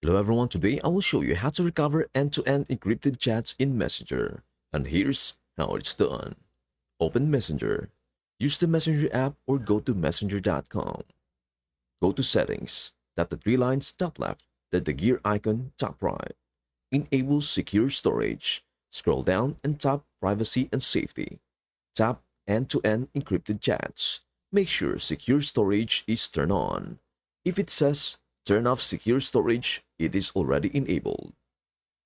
Hello everyone, today I will show you how to recover end-to-end encrypted chats in Messenger. And here's how it's done. Open Messenger. Use the Messenger app or go to messenger.com. Go to Settings. Tap the three lines top left, then the gear icon top right. Enable Secure Storage. Scroll down and tap Privacy and Safety. Tap End-to-end Encrypted Chats. Make sure Secure Storage is turned on. If it says Turn off Secure Storage, it is already enabled.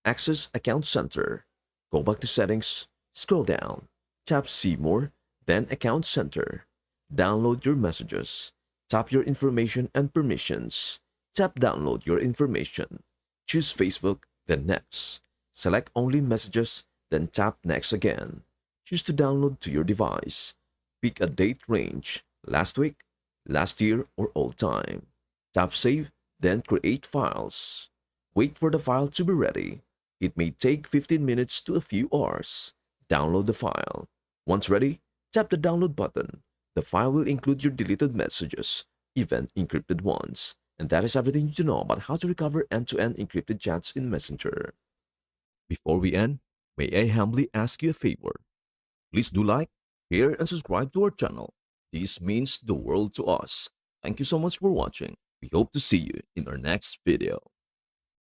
Access Account Center. Go back to Settings, scroll down, tap See More, then Account Center. Download your messages. Tap your information and permissions. Tap Download your information. Choose Facebook, then Next. Select Only Messages, then tap Next again. Choose to download to your device. Pick a date range, last week, last year, or all time. Tap Save, then Create Files. Wait for the file to be ready. It may take 15 minutes to a few hours. Download the file. Once ready, tap the download button. The file will include your deleted messages, even encrypted ones. And that is everything you need to know about how to recover end-to-end encrypted chats in Messenger. Before we end, may I humbly ask you a favor? Please do like, share, and subscribe to our channel. This means the world to us. Thank you so much for watching. We hope to see you in our next video.